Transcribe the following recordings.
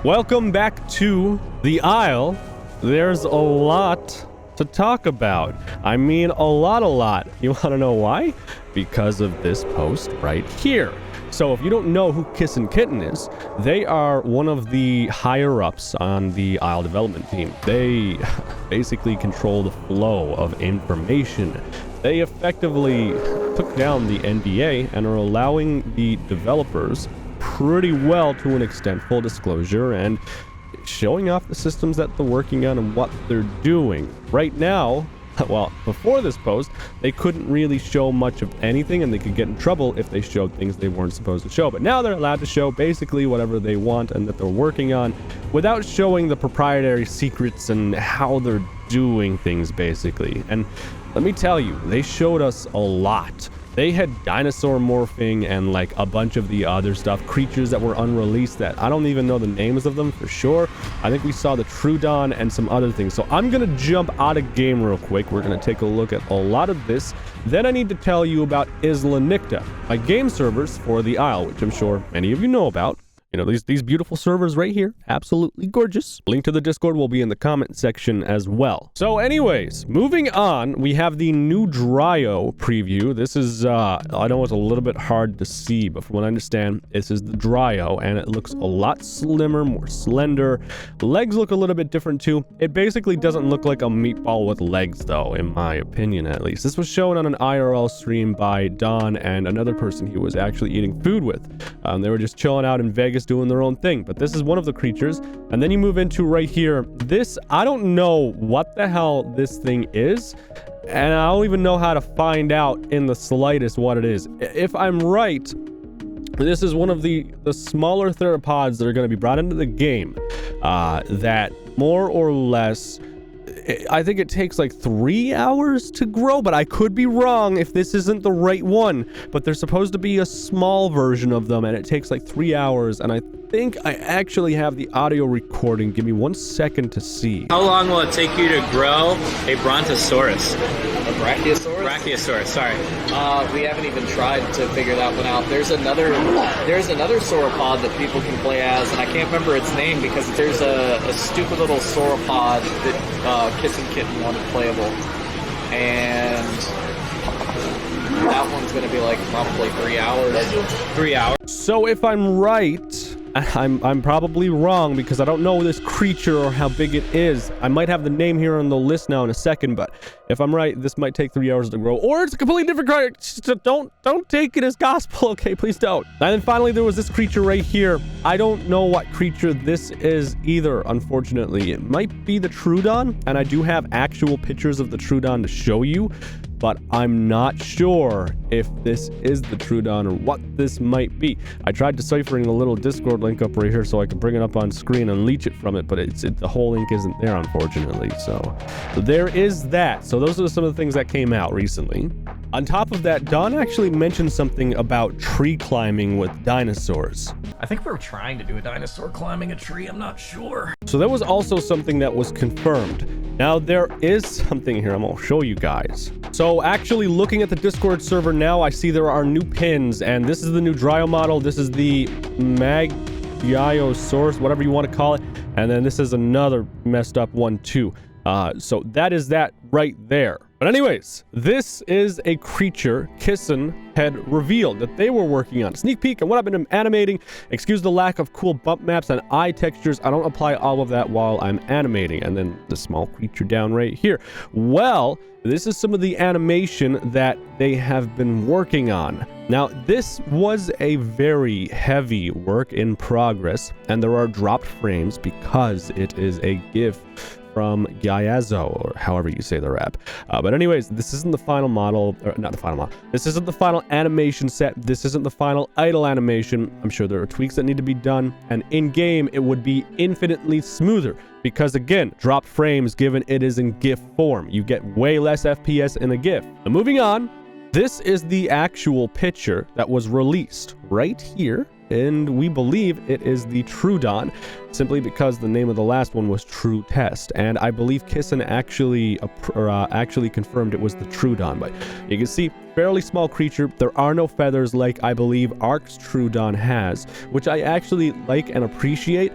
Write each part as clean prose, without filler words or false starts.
Welcome back to the Isle. There's a lot to talk about. I mean, a lot. You want to know why? Because of this post right here. So if you don't know who Kiss and Kitten is, they are one of the higher-ups on the Isle development team. They basically control the flow of information. They effectively took down the NDA and are allowing the developers pretty well, to an extent, full disclosure and showing off the systems that they're working on and what they're doing. Right now, well, before this post, they couldn't really show much of anything, and they could get in trouble if they showed things they weren't supposed to show. But now they're allowed to show basically whatever they want and that they're working on without showing the proprietary secrets and how they're doing things, basically. And let me tell you, they showed us a lot. They had dinosaur morphing and like a bunch of the other stuff, creatures that were unreleased that I don't even know the names of them for sure. I think we saw the Troodon and some other things. So I'm going to jump out of game real quick. We're going to take a look at a lot of this. Then I need to tell you about Isla Nicta, my game servers for the Isle, which I'm sure many of you know about. You know, these beautiful servers right here, absolutely gorgeous. Link to the Discord will be in the comment section as well. So anyways, moving on, we have the new Dryo preview. This is, I know it's a little bit hard to see, but from what I understand, this is the Dryo, and it looks a lot slimmer, more slender. Legs look a little bit different too. It basically doesn't look like a meatball with legs though, in my opinion at least. This was shown on an IRL stream by Don and another person he was actually eating food with. They were just chilling out in Vegas doing their own thing, but this is one of the creatures. And then you move into right here, this, I don't know what the hell this thing is, and I don't even know how to find out in the slightest what it is. If I'm right, this is one of the smaller theropods that are going to be brought into the game, that more or less, I think it takes like 3 hours to grow, but I could be wrong if this isn't the right one. But there's supposed to be a small version of them, and it takes like 3 hours, and I think I actually have the audio recording. Give me 1 second to see. How long will it take you to grow a Brontosaurus? A Brachiosaurus? Brachiosaurus, sorry. We haven't even tried to figure that one out. There's another sauropod that people can play as, and I can't remember its name because there's a stupid little sauropod that Kiss and Kitten wanted playable, and that one's going to be like probably 3 hours. 3 hours. So if I'm right, I'm probably wrong because I don't know this creature or how big it is. I might have the name here on the list now in a second, but if I'm right, this might take 3 hours to grow, or it's a completely different creature. Don't take it as gospel, okay? Please don't. And then finally, there was this creature right here. I don't know what creature this is either, unfortunately. It might be the Troodon, and I do have actual pictures of the Troodon to show you, but I'm not sure if this is the Troodon or what this might be. I tried deciphering the little Discord link up right here so I could bring it up on screen and leech it from it, but the whole link isn't there, unfortunately. So there is that. So those are some of the things that came out recently. On top of that, Don actually mentioned something about tree climbing with dinosaurs. I think we're trying to do a dinosaur climbing a tree, I'm not sure. So that was also something that was confirmed. Now there is something here I'm gonna show you guys. So actually looking at the Discord server now, I see there are new pins, and this is the new Dryo model. This is the Magiosaurus, whatever you want to call it. And then this is another messed up one too. So that is that right there. But anyways, this is a creature Kissin had revealed that they were working on. Sneak peek and what I've been animating. Excuse the lack of cool bump maps and eye textures. I don't apply all of that while I'm animating. And then the small creature down right here. Well, this is some of the animation that they have been working on. Now, this was a very heavy work in progress, and there are dropped frames because it is a GIF from Gyazo, or however you say the rap. But anyways, this isn't the final model, or not the final model. This isn't the final animation set. This isn't the final idle animation. I'm sure there are tweaks that need to be done, and in-game, it would be infinitely smoother. Because again, dropped frames given it is in GIF form. You get way less FPS in a GIF. Now moving on, this is the actual picture that was released right here. And we believe it is the Troodon, simply because the name of the last one was True Test. And I believe Kissin actually confirmed it was the Troodon. But you can see, fairly small creature. There are no feathers like I believe Ark's Troodon has, which I actually like and appreciate.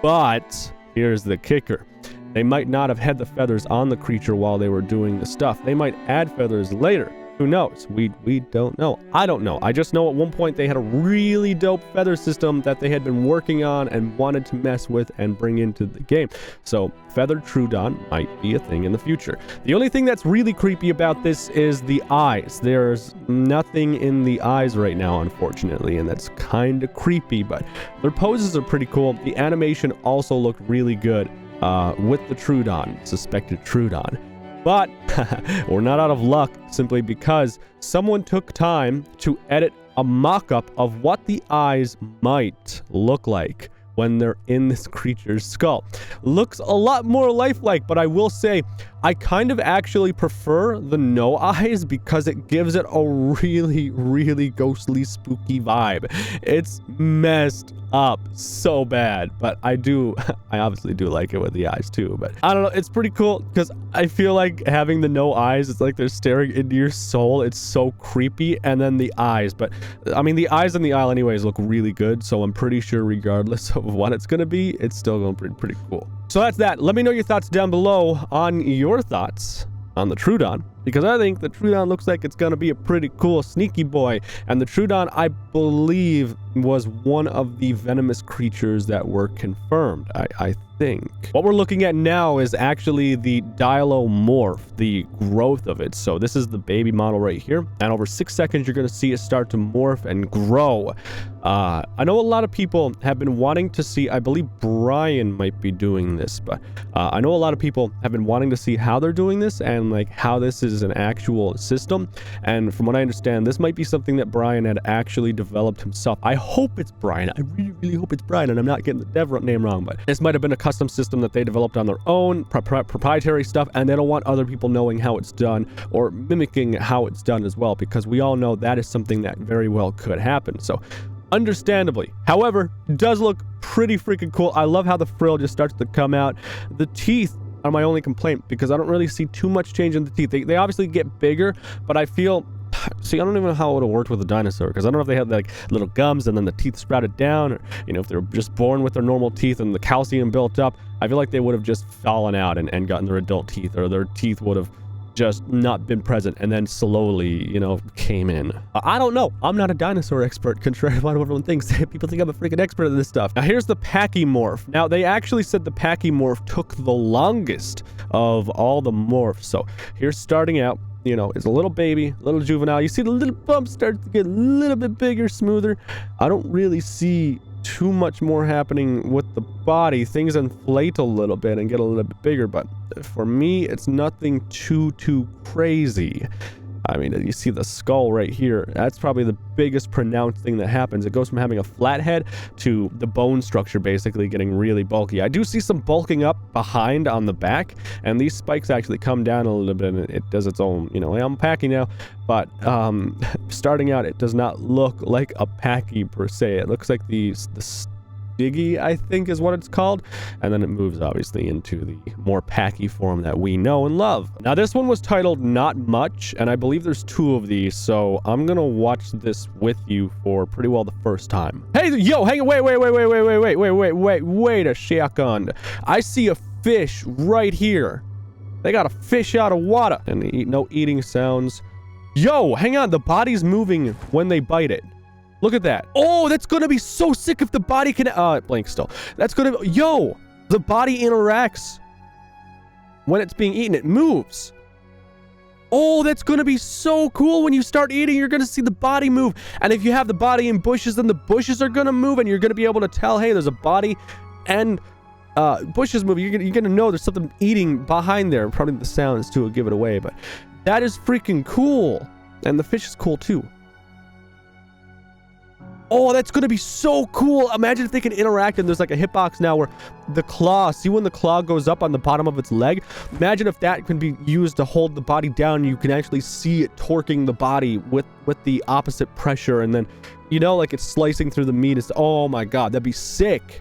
But here's the kicker. They might not have had the feathers on the creature while they were doing the stuff. They might add feathers later. Who knows? We don't know. I don't know. I just know at one point they had a really dope feather system that they had been working on and wanted to mess with and bring into the game. So feathered Troodon might be a thing in the future. The only thing that's really creepy about this is the eyes. There's nothing in the eyes right now, unfortunately, and that's kind of creepy, but their poses are pretty cool. The animation also looked really good with the Troodon, suspected Troodon. But we're not out of luck simply because someone took time to edit a mock-up of what the eyes might look like when they're in this creature's skull. Looks a lot more lifelike, but I will say I kind of actually prefer the no eyes because it gives it a really, really ghostly, spooky vibe. It's messed up so bad, but I obviously do like it with the eyes too, but I don't know, it's pretty cool because I feel like having the no eyes, it's like they're staring into your soul. It's so creepy. And then the eyes, but I mean, the eyes in the aisle anyways look really good, so I'm pretty sure regardless of what it's gonna be, it's still going to be pretty cool. So that's that. Let me know your thoughts down below on your thoughts on the Troodon, because I think the Troodon looks like it's gonna be a pretty cool sneaky boy. And the Troodon, I believe, was one of the venomous creatures that were confirmed, I think. What we're looking at now is actually the Dino Morph, the growth of it. So this is the baby model right here, and over 6 seconds you're gonna see it start to morph and grow. I know a lot of people have been wanting to see, I believe Brian might be doing this, but I know a lot of people have been wanting to see how they're doing this and like how this is an actual system. And from what I understand, this might be something that Brian had actually developed himself. I hope it's Brian. I really, really hope it's Brian, and I'm not getting the dev name wrong, but this might have been a custom system that they developed on their own, proprietary stuff, and they don't want other people knowing how it's done or mimicking how it's done as well, because we all know that is something that very well could happen. So understandably. However, it does look pretty freaking cool. I love how the frill just starts to come out. The teeth are my only complaint because I don't really see too much change in the teeth. They obviously get bigger, but I feel... See, I don't even know how it would have worked with a dinosaur, because I don't know if they had like little gums and then the teeth sprouted down, or, you know, if they were just born with their normal teeth and the calcium built up. I feel like they would have just fallen out and gotten their adult teeth, or their teeth would have just not been present and then slowly, you know, came in. I don't know. I'm not a dinosaur expert, contrary to what everyone thinks. People think I'm a freaking expert at this stuff. Now here's the Pachymorph. Now they actually said the Pachymorph took the longest of all the morphs. So here's starting out, you know, it's a little baby, little juvenile. You see the little bump starts to get a little bit bigger, smoother. I don't really see too much more happening with the body. Things inflate a little bit and get a little bit bigger, but for me, it's nothing too crazy. I mean, you see the skull right here. That's probably the biggest pronounced thing that happens. It goes from having a flat head to the bone structure basically getting really bulky. I do see some bulking up behind on the back, and these spikes actually come down a little bit, and it does its own, you know, I'm pachy now, but starting out, it does not look like a pachy per se. It looks like the Diggy, I think is what it's called, and then it moves obviously into the more packy form that we know and love. Now this one was titled Not Much, and I believe there's 2 of these, so I'm gonna watch this with you for pretty well the first time. Hey, yo, hang on, wait a second. I see a fish right here. They got a fish out of water, and no eating sounds. Yo, hang on, the body's moving when they bite it. Look at that. Oh, that's gonna be so sick if the body can... blank still. That's gonna... Yo! The body interacts when it's being eaten. It moves. Oh, that's gonna be so cool. When you start eating, you're gonna see the body move. And if you have the body in bushes, then the bushes are gonna move, and you're gonna be able to tell, hey, there's a body and bushes moving. You're gonna know there's something eating behind there. Probably the sounds, too, will give it away, but that is freaking cool. And the fish is cool, too. Oh, that's going to be so cool. Imagine if they can interact and there's like a hitbox now where the claw, see when the claw goes up on the bottom of its leg? Imagine if that can be used to hold the body down and you can actually see it torquing the body with the opposite pressure, and then, you know, like it's slicing through the meat. It's, oh my God, that'd be sick.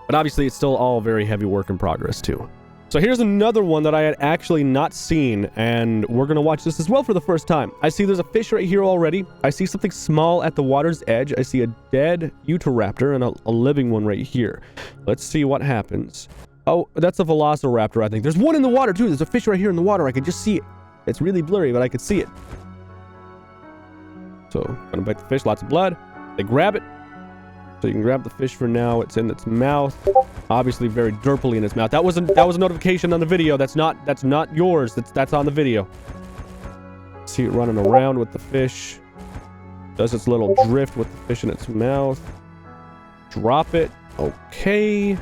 But obviously it's still all very heavy work in progress too. So here's another one that I had actually not seen, and we're gonna watch this as well for the first time. I see there's a fish right here already. I see something small at the water's edge. I see a dead Utahraptor and a living one right here. Let's see what happens. Oh, that's a Velociraptor, I think. There's one in the water, too. There's a fish right here in the water. I can just see it. It's really blurry, but I can see it. So, gonna bite the fish. Lots of blood. They grab it. So you can grab the fish for now. It's in its mouth. Obviously very derpily in its mouth. That was a notification on the video. That's not yours. That's on the video. See it running around with the fish. Does its little drift with the fish in its mouth. Drop it. Okay.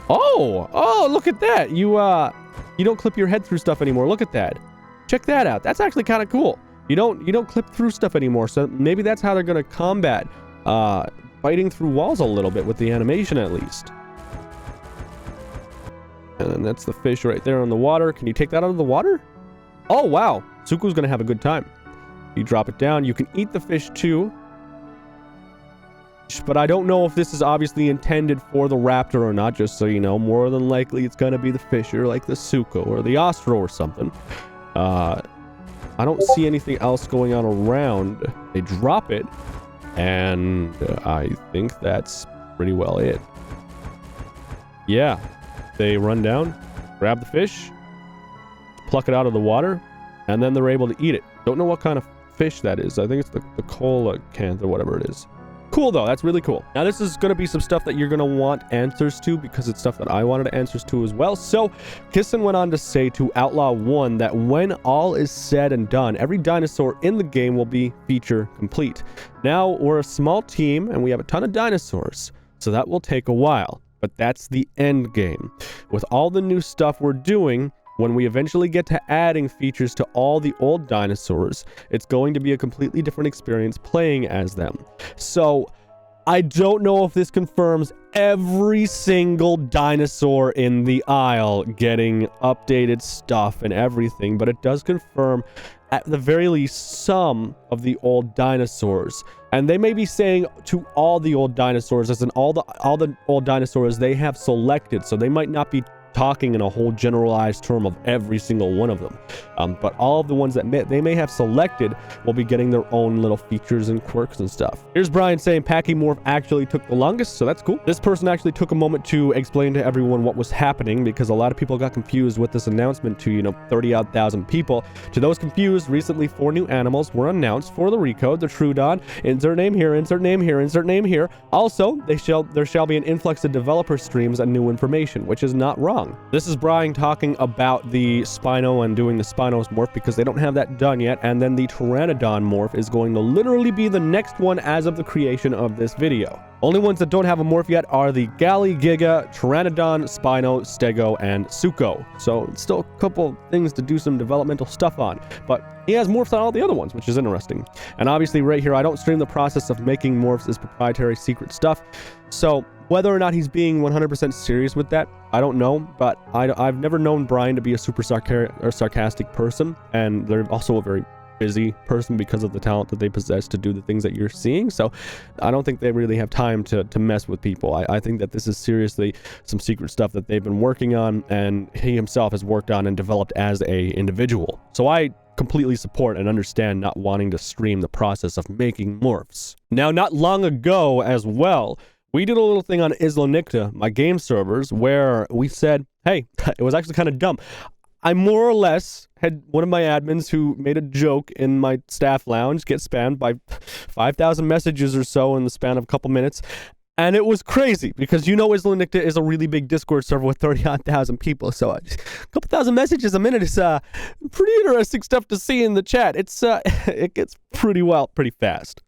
Oh, look at that. You don't clip your head through stuff anymore. Look at that. Check that out. That's actually kind of cool. You don't clip through stuff anymore, so maybe that's how they're gonna combat biting through walls a little bit with the animation at least. And then that's the fish right there in the water. Can you take that out of the water? Oh wow, Suku's gonna have a good time. You drop it down. You can eat the fish too, but I don't know if this is obviously intended for the raptor or not. Just so you know, more than likely it's gonna be the fisher, like the Suko or the Ostro or something. I don't see anything else going on around. They drop it, and I think that's pretty well it. Yeah, they run down, grab the fish, pluck it out of the water, and then they're able to eat it. Don't know what kind of fish that is. I think it's the coelacanth or whatever it is. Cool though, that's really cool. Now this is going to be some stuff that you're going to want answers to, because it's stuff that I wanted answers to as well. So Kissin went on to say to Outlaw 1 that when all is said and done, every dinosaur in the game will be feature complete. Now we're a small team and we have a ton of dinosaurs, so that will take a while, but that's the end game. With all the new stuff we're doing, when we eventually get to adding features to all the old dinosaurs, it's going to be a completely different experience playing as them. So I don't know if this confirms every single dinosaur in the Isle getting updated stuff and everything, but it does confirm at the very least some of the old dinosaurs. And they may be saying to all the old dinosaurs, as in all the old dinosaurs they have selected, so they might not be talking in a whole generalized term of every single one of them, but all of the ones that they may have selected will be getting their own little features and quirks and stuff. Here's Brian saying Pachymorph actually took the longest, so that's cool. This person actually took a moment to explain to everyone what was happening, because a lot of people got confused with this announcement to 30,000 people. To those confused, recently 4 new animals were announced for the Recode: the Troodon, insert name here, insert name here, insert name here. Also, there shall be an influx of developer streams and new information, which is not wrong. This is Brian talking about the Spino and doing the Spinos morph, because they don't have that done yet, and then the Pteranodon morph is going to literally be the next one as of the creation of this video. Only ones that don't have a morph yet are the Gali, Giga, Pteranodon, Spino, Stego, and Suko. So it's still a couple things to do some developmental stuff on, but he has morphs on all the other ones, which is interesting. And obviously right here, I don't stream the process of making morphs as proprietary secret stuff, so whether or not he's being 100% serious with that, I don't know, but I've never known Brian to be a super sarcastic person, and they're also a very busy person because of the talent that they possess to do the things that you're seeing. So I don't think they really have time to mess with people. I think that this is seriously some secret stuff that they've been working on, and he himself has worked on and developed as a individual. So I completely support and understand not wanting to stream the process of making morphs. Now, not long ago as well, we did a little thing on Isla Nicta, my game servers, where we said, hey, it was actually kind of dumb. I more or less had one of my admins who made a joke in my staff lounge get spammed by 5,000 messages or so in the span of a couple minutes. And it was crazy because Isla Nicta is a really big Discord server with 30,000 people. So a couple thousand messages a minute is pretty interesting stuff to see in the chat. It gets pretty fast.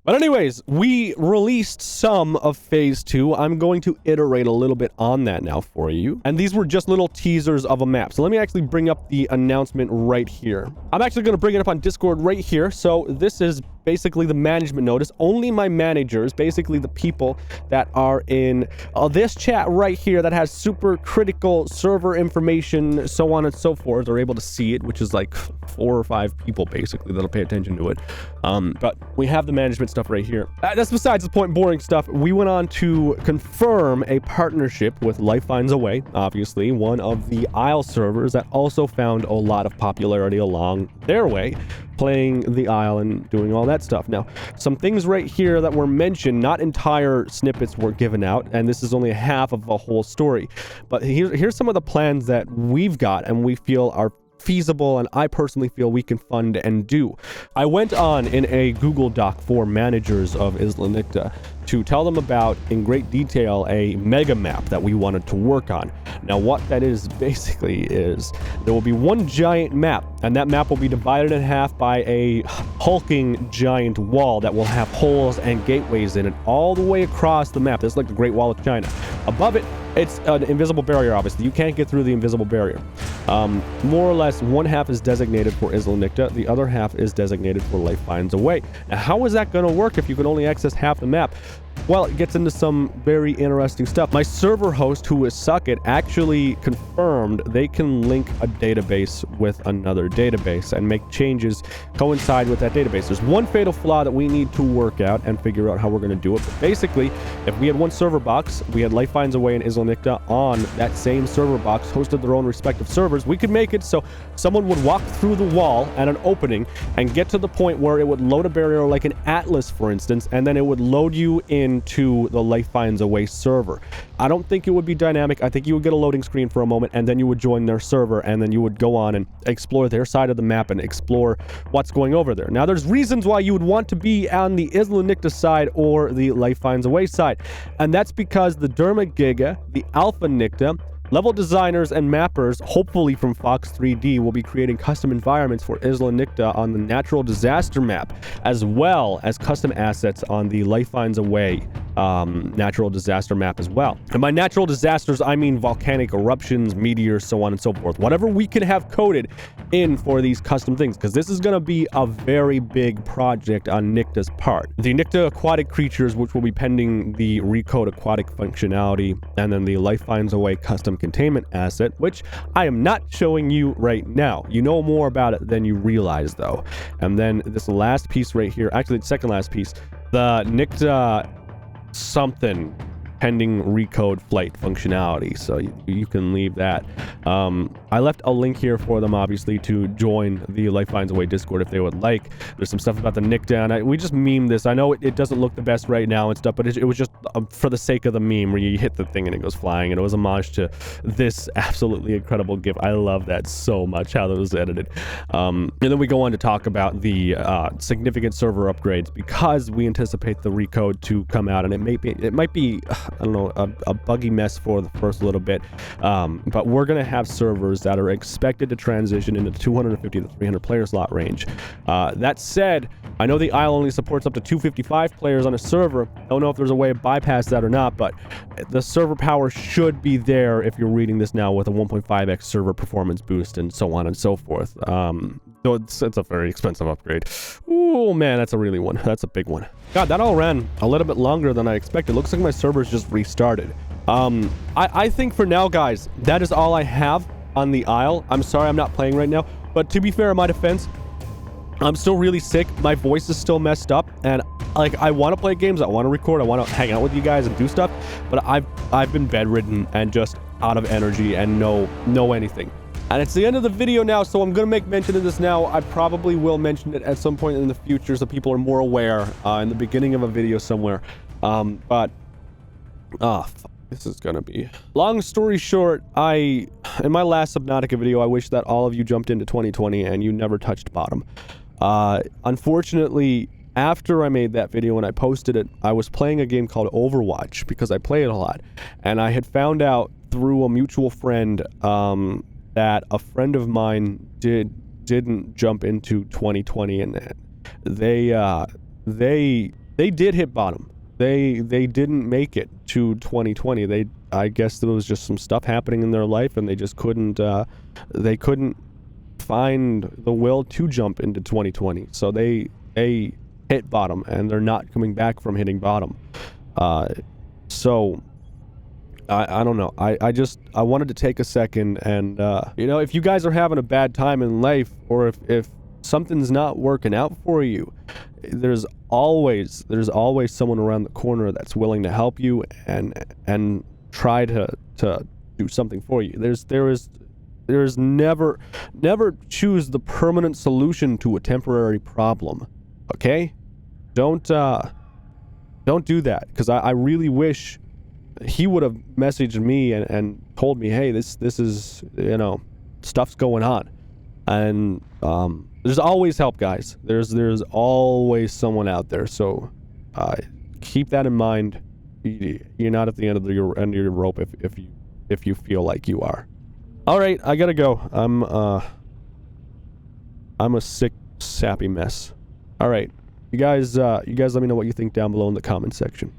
But anyways, we released some of Phase 2. I'm going to iterate a little bit on that now for you. And these were just little teasers of a map. So let me actually bring up the announcement right here. I'm actually going to bring it up on Discord right here. So this is basically the management notice. Only my managers, basically the people that are in this chat right here that has super critical server information, so on and so forth, are able to see it, which is like 4 or 5 people basically that'll pay attention to it. But we have the management stuff right here. That's besides the point, boring stuff. We went on to confirm a partnership with Life Finds a Way, obviously one of the Isle servers that also found a lot of popularity along their way, playing the Isle and doing all that stuff. Now, some things right here that were mentioned, not entire snippets were given out, and this is only half of a whole story, but here's some of the plans that we've got and we feel are feasible, and I personally feel we can fund and do. I went on in a Google Doc for managers of Isla Nicta to tell them about, in great detail, a mega map that we wanted to work on. Now, what that is basically is there will be one giant map, and that map will be divided in half by a hulking giant wall that will have holes and gateways in it all the way across the map. This is like the Great Wall of China. Above it, it's an invisible barrier, obviously. You can't get through the invisible barrier. More or less, one half is designated for Isla Nicta, the other half is designated for Life Finds a Way. Now, how is that going to work if you can only access half the map? Well, it gets into some very interesting stuff. My server host, who is Suckit, actually confirmed they can link a database with another database and make changes coincide with that database. There's one fatal flaw that we need to work out and figure out how we're going to do it. But basically, if we had one server box, we had Life Finds a Way and Isla Nicta on that same server box, hosted their own respective servers, we could make it so someone would walk through the wall at an opening and get to the point where it would load a barrier like an Atlas, for instance, and then it would load you into the Life Finds a Way server. I don't think it would be dynamic. I think you would get a loading screen for a moment, and then you would join their server, and then you would go on and explore their side of the map and explore what's going over there. Now, there's reasons why you would want to be on the Isla Nicta side or the Life Finds a Way side, and that's because the Derma Giga, the Alpha Nicta, level designers and mappers, hopefully from Fox 3D, will be creating custom environments for Isla Nicta on the natural disaster map, as well as custom assets on the Life Finds a Way natural disaster map as well. And by natural disasters, I mean volcanic eruptions, meteors, so on and so forth. Whatever we can have coded in for these custom things, because this is going to be a very big project on Nicta's part. The Nicta aquatic creatures, which will be pending the Recode aquatic functionality, and then the Life Finds a Way custom containment asset, which I am not showing you right now. You know more about it than you realize, though. And then this last piece right here, actually the second last piece, the Nicta something pending Recode flight functionality, so you can leave that. I left a link here for them, obviously, to join the Life Finds a Way Discord if they would like. There's some stuff about the Nicta, and we just memed this. I know it doesn't look the best right now and stuff, but it was just for the sake of the meme, where you hit the thing and it goes flying, and it was homage to this absolutely incredible GIF. I love that so much, how that was edited. And then we go on to talk about the significant server upgrades, because we anticipate the Recode to come out, and it might be I don't know, a buggy mess for the first little bit, but we're going to have servers that are expected to transition into 250 to 300 player slot range. That said, I know the Isle only supports up to 255 players on a server. Don't know if there's a way to bypass that or not, but the server power should be there if you're reading this now, with a 1.5x server performance boost and so on and so forth. Though it's a very expensive upgrade. Oh man, that's a really one. That's a big one. God, that all ran a little bit longer than I expected. Looks like my servers just restarted. I think for now, guys, that is all I have on the Isle. I'm sorry I'm not playing right now, but to be fair, in my defense, I'm still really sick. My voice is still messed up, and like, I want to play games, I want to record, I want to hang out with you guys and do stuff, but I've been bedridden and just out of energy and no anything. And it's the end of the video now, so I'm going to make mention of this now. I probably will mention it at some point in the future so people are more aware in the beginning of a video somewhere. This is going to be... Long story short, in my last Subnautica video, I wish that all of you jumped into 2020 and you never touched bottom. Unfortunately, after I made that video and I posted it, I was playing a game called Overwatch, because I play it a lot. And I had found out through a mutual friend that a friend of mine didn't jump into 2020, and they did hit bottom. They didn't make it to 2020. I guess there was just some stuff happening in their life, and they just couldn't find the will to jump into 2020. So they hit bottom, and they're not coming back from hitting bottom. So I don't know. I wanted to take a second and, you know, if you guys are having a bad time in life, or if something's not working out for you, there's always someone around the corner that's willing to help you and try to do something for you. There's never choose the permanent solution to a temporary problem. Okay? Don't do that, because I really wish he would have messaged me and told me, hey, this is, you know, stuff's going on. And there's always help, guys. There's always someone out there. So keep that in mind. You're not at the end of your rope if you feel like you are. All right, I gotta go. I'm a sick, sappy mess. All right, you guys let me know what you think down below in the comment section.